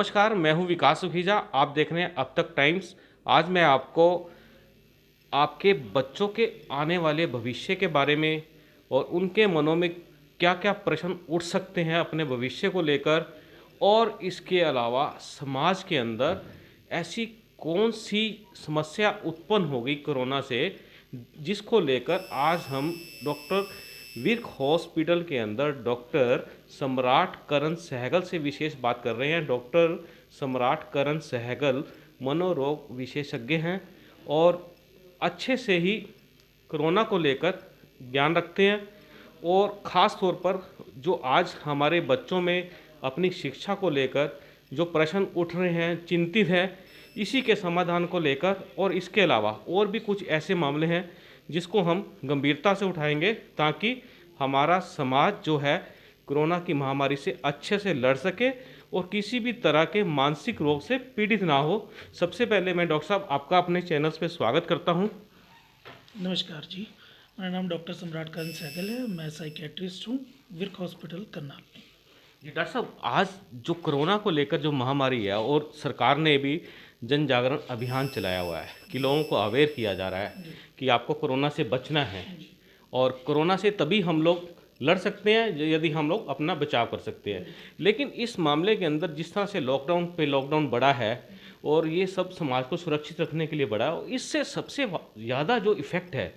नमस्कार, मैं हूं विकास सुखीजा। आप देख रहे हैं अब तक टाइम्स। आज मैं आपको आपके बच्चों के आने वाले भविष्य के बारे में और उनके मनों में क्या क्या प्रश्न उठ सकते हैं अपने भविष्य को लेकर, और इसके अलावा समाज के अंदर ऐसी कौन सी समस्या उत्पन्न होगी कोरोना से, जिसको लेकर आज हम डॉक्टर विर्क हॉस्पिटल के अंदर डॉक्टर सम्राट करण सहगल से विशेष बात कर रहे हैं। डॉक्टर सम्राट करण सहगल मनोरोग विशेषज्ञ हैं और अच्छे से ही कोरोना को लेकर ज्ञान रखते हैं, और ख़ास तौर पर जो आज हमारे बच्चों में अपनी शिक्षा को लेकर जो प्रश्न उठ रहे हैं, चिंतित हैं, इसी के समाधान को लेकर और इसके अलावा और भी कुछ ऐसे मामले हैं जिसको हम गंभीरता से उठाएंगे ताकि हमारा समाज जो है कोरोना की महामारी से अच्छे से लड़ सके और किसी भी तरह के मानसिक रोग से पीड़ित ना हो। सबसे पहले मैं डॉक्टर साहब आपका अपने चैनल्स पे स्वागत करता हूं। नमस्कार जी, मेरा नाम डॉक्टर सम्राट करण सहगल है। मैं साइकेट्रिस्ट हूँ, विर्क हॉस्पिटल करनाल। जी डॉक्टर साहब, आज जो कोरोना को लेकर जो महामारी है और सरकार ने भी जन जागरण अभियान चलाया हुआ है कि लोगों को अवेयर किया जा रहा है कि आपको कोरोना से बचना है, और कोरोना से तभी हम लोग लड़ सकते हैं यदि हम लोग अपना बचाव कर सकते हैं। लेकिन इस मामले के अंदर जिस तरह से लॉकडाउन पे लॉकडाउन बढ़ा है और ये सब समाज को सुरक्षित रखने के लिए बढ़ा है, इससे सबसे ज़्यादा जो इफ़ेक्ट है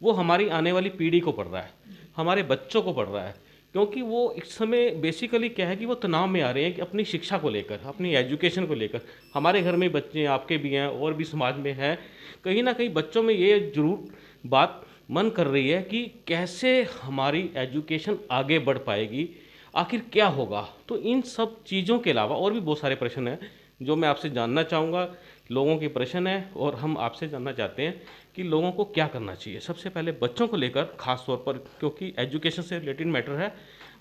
वो हमारी आने वाली पीढ़ी को पड़ रहा है, हमारे बच्चों को पड़ रहा है। क्योंकि वो इस समय बेसिकली क्या है कि वो तनाव में आ रहे हैं कि अपनी शिक्षा को लेकर, अपनी एजुकेशन को लेकर। हमारे घर में बच्चे हैं, आपके भी हैं और भी समाज में हैं। कहीं ना कहीं बच्चों में ये जरूर बात मन कर रही है कि कैसे हमारी एजुकेशन आगे बढ़ पाएगी, आखिर क्या होगा। तो इन सब चीज़ों के अलावा और भी बहुत सारे प्रश्न हैं जो मैं आपसे जानना चाहूँगा। लोगों के प्रश्न हैं और हम आपसे जानना चाहते हैं कि लोगों को क्या करना चाहिए। सबसे पहले बच्चों को लेकर ख़ास तौर पर, क्योंकि एजुकेशन से रिलेटेड मैटर है,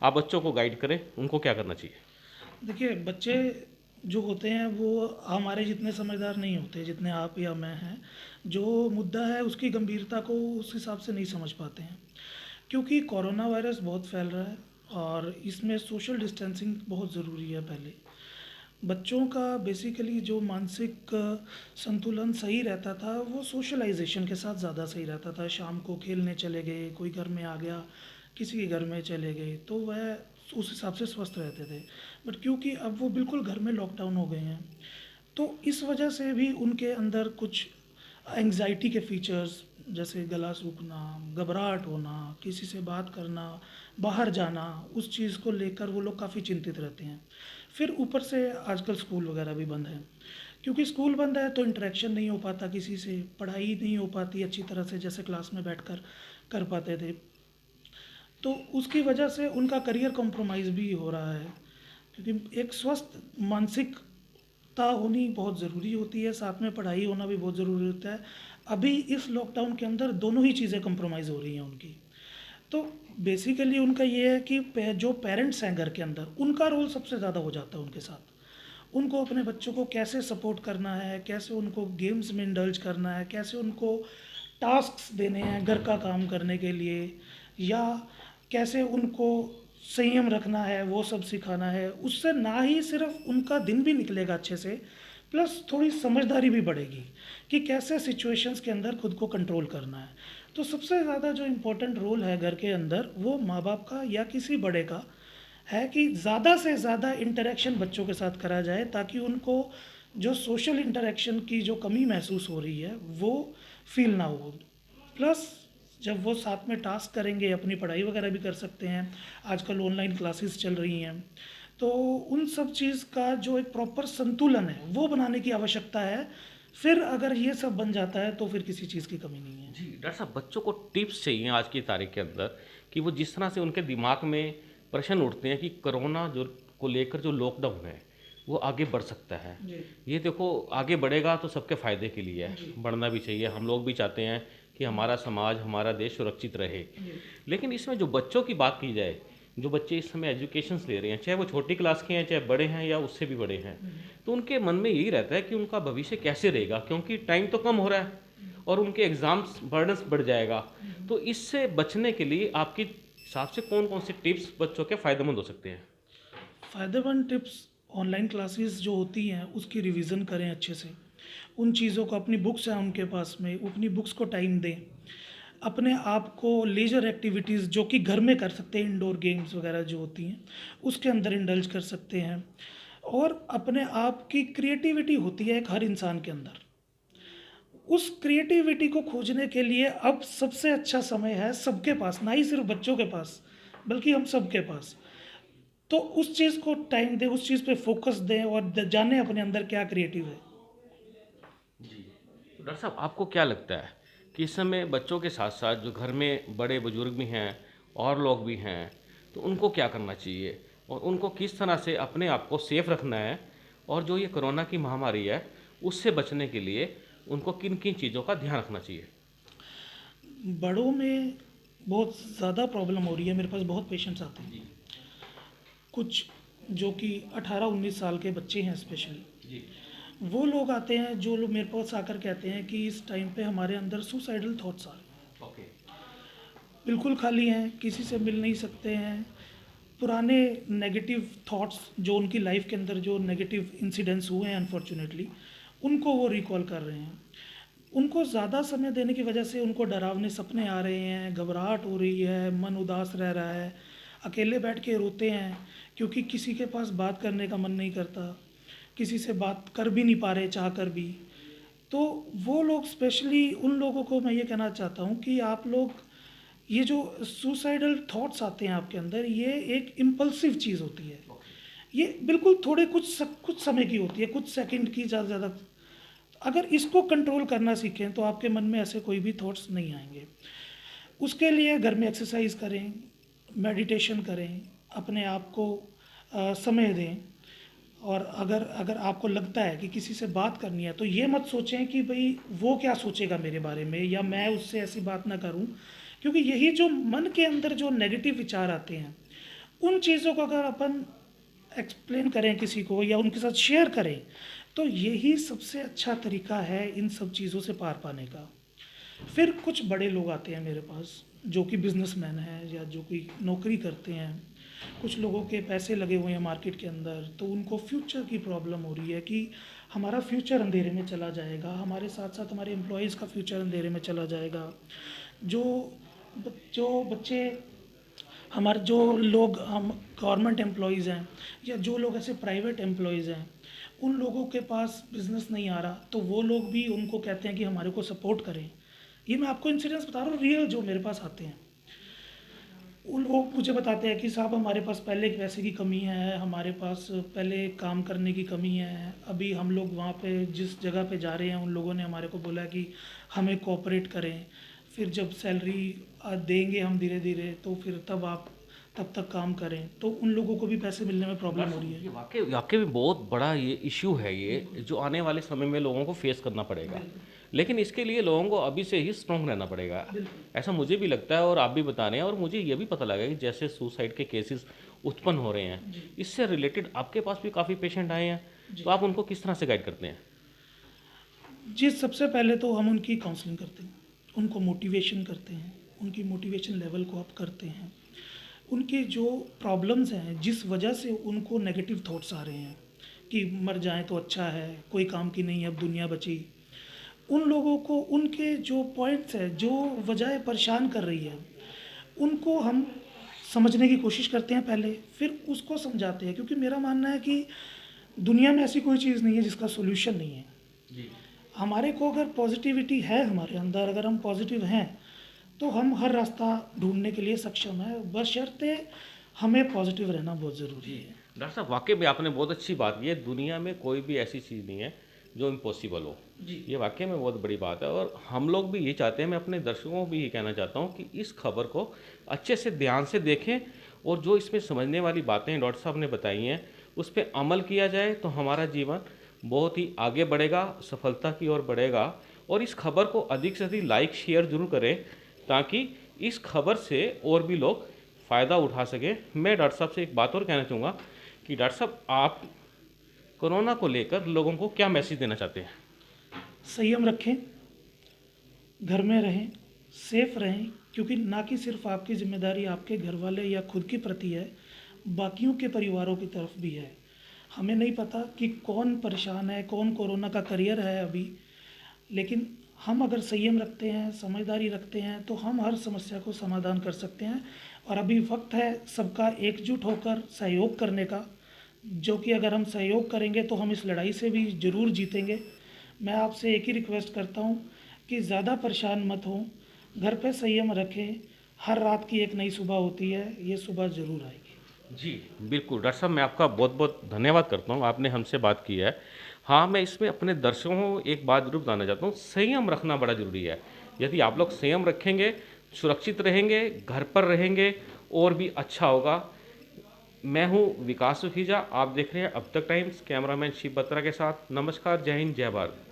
आप बच्चों को गाइड करें, उनको क्या करना चाहिए। देखिए, बच्चे जो होते हैं वो हमारे जितने समझदार नहीं होते जितने आप या मैं हैं। जो मुद्दा है उसकी गंभीरता को उस हिसाब से नहीं समझ पाते हैं, क्योंकि कोरोना वायरस बहुत फैल रहा है और इसमें सोशल डिस्टेंसिंग बहुत ज़रूरी है। पहले बच्चों का बेसिकली जो मानसिक संतुलन सही रहता था वो सोशलाइजेशन के साथ ज़्यादा सही रहता था। शाम को खेलने चले गए, कोई घर में आ गया, किसी के घर में चले गए, तो वह उस हिसाब से स्वस्थ रहते थे। बट क्योंकि अब वो बिल्कुल घर में लॉकडाउन हो गए हैं, तो इस वजह से भी उनके अंदर कुछ एंग्जाइटी के फीचर्स, जैसे गला सूखना, घबराहट होना, किसी से बात करना, बाहर जाना, उस चीज़ को लेकर वो लोग काफ़ी चिंतित रहते हैं। फिर ऊपर से आजकल स्कूल वगैरह भी बंद है। क्योंकि स्कूल बंद है तो इंटरेक्शन नहीं हो पाता किसी से, पढ़ाई नहीं हो पाती अच्छी तरह से जैसे क्लास में बैठकर कर पाते थे। तो उसकी वजह से उनका करियर कॉम्प्रोमाइज़ भी हो रहा है, क्योंकि एक स्वस्थ मानसिकता होनी बहुत ज़रूरी होती है, साथ में पढ़ाई होना भी बहुत ज़रूरी होता है। अभी इस लॉकडाउन के अंदर दोनों ही चीज़ें कॉम्प्रोमाइज़ हो रही हैं उनकी। तो बेसिकली उनका ये है कि जो पेरेंट्स हैं घर के अंदर, उनका रोल सबसे ज़्यादा हो जाता है उनके साथ। उनको अपने बच्चों को कैसे सपोर्ट करना है, कैसे उनको गेम्स में इंडल्ज करना है, कैसे उनको टास्क्स देने हैं घर का काम करने के लिए, या कैसे उनको संयम रखना है, वो सब सिखाना है। उससे ना ही सिर्फ उनका दिन भी निकलेगा अच्छे से, प्लस थोड़ी समझदारी भी बढ़ेगी कि कैसे सिचुएशंस के अंदर खुद को कंट्रोल करना है। तो सबसे ज़्यादा जो इम्पोर्टेंट रोल है घर के अंदर वो माँ बाप का या किसी बड़े का है कि ज़्यादा से ज़्यादा इंटरेक्शन बच्चों के साथ करा जाए, ताकि उनको जो सोशल इंटरेक्शन की जो कमी महसूस हो रही है वो फील ना हो। प्लस जब वो साथ में टास्क करेंगे, अपनी पढ़ाई वगैरह भी कर सकते हैं। आजकल ऑनलाइन क्लासेस चल रही हैं, तो उन सब चीज़ का जो एक प्रॉपर संतुलन है वो बनाने की आवश्यकता है। फिर अगर ये सब बन जाता है तो फिर किसी चीज़ की कमी नहीं है। जी डॉक्टर साहब, बच्चों को टिप्स चाहिए आज की तारीख के अंदर कि वो जिस तरह से उनके दिमाग में प्रश्न उठते हैं कि कोरोना जो को लेकर जो लॉकडाउन है वो आगे बढ़ सकता है। जी। ये देखो, आगे बढ़ेगा तो सबके फ़ायदे के लिए है, जी। बढ़ना भी चाहिए। हम लोग भी चाहते हैं कि हमारा समाज, हमारा देश सुरक्षित रहे। जी। लेकिन इसमें जो बच्चों की बात की जाए, जो बच्चे इस समय एजुकेशंस ले रहे हैं, चाहे वो छोटी क्लास के हैं, चाहे बड़े हैं या उससे भी बड़े हैं, तो उनके मन में यही रहता है कि उनका भविष्य कैसे रहेगा, क्योंकि टाइम तो कम हो रहा है और उनके एग्ज़ाम्स बर्डन्स बढ़ जाएगा। तो इससे बचने के लिए आपके हिसाब से कौन कौन से टिप्स बच्चों के फ़ायदेमंद हो सकते हैं। फ़ायदेमंद टिप्स ऑनलाइन क्लासेस जो होती हैं उसकी रिवीजन करें अच्छे से, उन चीज़ों को, अपनी बुक्स हैं उनके पास में, अपनी बुक्स को टाइम दें, अपने आप को लेजर एक्टिविटीज़ जो कि घर में कर सकते हैं, इंडोर गेम्स वगैरह जो होती हैं उसके अंदर इंडल्ज कर सकते हैं। और अपने आप की क्रिएटिविटी होती है एक हर इंसान के अंदर, उस क्रिएटिविटी को खोजने के लिए अब सबसे अच्छा समय है सबके पास, ना ही सिर्फ बच्चों के पास बल्कि हम सबके पास। तो उस चीज़ को टाइम दें, उस चीज़ पे फोकस दें और जानें अपने अंदर क्या क्रिएटिव है। जी। तो डॉक्टर साहब, आपको क्या लगता है कि इस समय बच्चों के साथ साथ जो घर में बड़े बुजुर्ग भी हैं और लोग भी हैं, तो उनको क्या करना चाहिए और उनको किस तरह से अपने आप को सेफ रखना है, और जो ये कोरोना की महामारी है उससे बचने के लिए उनको किन किन चीज़ों का ध्यान रखना चाहिए? बड़ों में बहुत ज़्यादा प्रॉब्लम हो रही है, मेरे पास बहुत पेशेंट्स आते हैं, जी। कुछ जो कि 18-19 साल के बच्चे हैं स्पेशली, जी। वो लोग आते हैं जो लोग मेरे पास आकर कहते हैं कि इस टाइम पे हमारे अंदर सुसाइडल थॉट्स आ रहे हैं, ओके। बिल्कुल खाली हैं, किसी से मिल नहीं सकते हैं, पुराने नेगेटिव थॉट्स जो उनकी लाइफ के अंदर जो नेगेटिव इंसिडेंट्स हुए हैं अनफॉर्चुनेटली, उनको वो रिकॉल कर रहे हैं। उनको ज़्यादा समय देने की वजह से उनको डरावने सपने आ रहे हैं, घबराहट हो रही है, मन उदास रह रहा है, अकेले बैठ के रोते हैं क्योंकि किसी के पास बात करने का मन नहीं करता, किसी से बात कर भी नहीं पा रहे चाह कर भी। तो वो लोग, स्पेशली उन लोगों को मैं ये कहना चाहता हूँ कि आप लोग, ये जो सुसाइडल थॉट्स आते हैं आपके अंदर, ये एक इम्पल्सिव चीज़ होती है। ये बिल्कुल थोड़े कुछ समय की होती है, कुछ सेकंड की, ज़्यादा ज़्यादा। अगर इसको कंट्रोल करना सीखें तो आपके मन में ऐसे कोई भी थॉट्स नहीं आएंगे। उसके लिए घर में एक्सरसाइज करें, मेडिटेशन करें, अपने आप को समय दें। और अगर अगर आपको लगता है कि किसी से बात करनी है तो ये मत सोचें कि भाई वो क्या सोचेगा मेरे बारे में, या मैं उससे ऐसी बात ना करूं, क्योंकि यही जो मन के अंदर जो नेगेटिव विचार आते हैं, उन चीज़ों को अगर अपन एक्सप्लेन करें किसी को या उनके साथ शेयर करें, तो यही सबसे अच्छा तरीका है इन सब चीज़ों से पार पाने का। फिर कुछ बड़े लोग आते हैं मेरे पास जो कि बिजनेसमैन हैं या जो कोई नौकरी करते हैं, कुछ लोगों के पैसे लगे हुए हैं मार्केट के अंदर, तो उनको फ्यूचर की प्रॉब्लम हो रही है कि हमारा फ्यूचर अंधेरे में चला जाएगा, हमारे साथ साथ हमारे एम्प्लॉयज़ का फ्यूचर अंधेरे में चला जाएगा। जो जो बच्चे हमारे, जो लोग हम गवर्नमेंट एम्प्लॉयज़ हैं या जो लोग ऐसे प्राइवेट एम्प्लॉयज़ हैं, उन लोगों के पास बिजनेस नहीं आ रहा, तो वो लोग भी उनको कहते हैं कि हमारे को सपोर्ट करें। ये मैं आपको इंसिडेंट्स बता रहा हूँ रियल, जो मेरे पास आते हैं। उन लोग मुझे बताते हैं कि साहब हमारे पास पहले पैसे की कमी है, हमारे पास पहले काम करने की कमी है, अभी हम लोग वहाँ पे जिस जगह पे जा रहे हैं उन लोगों ने हमारे को बोला कि हमें कोऑपरेट करें, फिर जब सैलरी देंगे हम धीरे धीरे, तो फिर तब आप तब तक काम करें। तो उन लोगों को भी पैसे मिलने में प्रॉब्लम हो रही ये है। वाकई वाकई में बहुत बड़ा ये इश्यू है, ये जो आने वाले समय में लोगों को फेस करना पड़ेगा। लेकिन इसके लिए लोगों को अभी से ही स्ट्रांग रहना पड़ेगा, ऐसा मुझे भी लगता है और आप भी बता रहे हैं। और मुझे ये भी पता लगा कि जैसे सुसाइड के केसेस उत्पन्न हो रहे हैं, इससे रिलेटेड आपके पास भी काफ़ी पेशेंट आए हैं, तो आप उनको किस तरह से गाइड करते हैं? जी, सबसे पहले तो हम उनकी काउंसलिंग करते हैं, उनको मोटिवेशन करते हैं, उनकी मोटिवेशन लेवल को अप करते हैं। उनके जो प्रॉब्लम्स हैं, जिस वजह से उनको नेगेटिव थॉट्स आ रहे हैं कि मर जाएं तो अच्छा है, कोई काम की नहीं अब दुनिया बची, उन लोगों को उनके जो पॉइंट्स हैं, जो वजह परेशान कर रही है, उनको हम समझने की कोशिश करते हैं पहले, फिर उसको समझाते हैं। क्योंकि मेरा मानना है कि दुनिया में ऐसी कोई चीज़ नहीं है जिसका सोल्यूशन नहीं है। जी। हमारे को अगर पॉजिटिविटी है हमारे अंदर, अगर हम पॉजिटिव हैं, तो हम हर रास्ता ढूंढने के लिए सक्षम है, बशर्ते हमें पॉजिटिव रहना बहुत ज़रूरी है। डॉक्टर साहब, वाकई में आपने बहुत अच्छी बात की है। दुनिया में कोई भी ऐसी चीज़ नहीं है जो इम्पॉसिबल हो। जी। ये वाकई में बहुत बड़ी बात है और हम लोग भी ये चाहते हैं, मैं अपने दर्शकों को भी ये कहना चाहता हूँ कि इस खबर को अच्छे से ध्यान से देखें और जो इसमें समझने वाली बातें डॉक्टर साहब ने बताई हैं उस पर अमल किया जाए तो हमारा जीवन बहुत ही आगे बढ़ेगा, सफलता की ओर बढ़ेगा। और इस खबर को अधिक से अधिक लाइक शेयर जरूर करें ताकि इस खबर से और भी लोग फ़ायदा उठा सकें। मैं डॉक्टर साहब से एक बात और कहना चाहूँगा कि डॉक्टर साहब, आप कोरोना को लेकर लोगों को क्या मैसेज देना चाहते हैं? संयम रखें, घर में रहें, सेफ रहें, क्योंकि ना कि सिर्फ आपकी जिम्मेदारी आपके घर वाले या खुद के प्रति है, बाकियों के परिवारों की तरफ भी है। हमें नहीं पता कि कौन परेशान है, कौन कोरोना का करियर है अभी, लेकिन हम अगर संयम रखते हैं, समझदारी रखते हैं, तो हम हर समस्या को समाधान कर सकते हैं। और अभी वक्त है सबका एकजुट होकर सहयोग करने का, जो कि अगर हम सहयोग करेंगे तो हम इस लड़ाई से भी ज़रूर जीतेंगे। मैं आपसे एक ही रिक्वेस्ट करता हूँ कि ज़्यादा परेशान मत हों, घर पे संयम रखें। हर रात की एक नई सुबह होती है, ये सुबह ज़रूर आएगी। जी, बिल्कुल। डॉक्टर साहब, मैं आपका बहुत-बहुत धन्यवाद करता हूँ, आपने हमसे बात की है। हाँ, मैं इसमें अपने दर्शकों को एक बात ज़रूर बताना चाहता हूँ, संयम रखना बड़ा ज़रूरी है। यदि आप लोग संयम रखेंगे, सुरक्षित रहेंगे, घर पर रहेंगे और भी अच्छा होगा। मैं हूँ विकास सुखीजा, आप देख रहे हैं अब तक टाइम्स, कैमरामैन शिव बत्रा के साथ। नमस्कार, जय हिंद, जय भारत।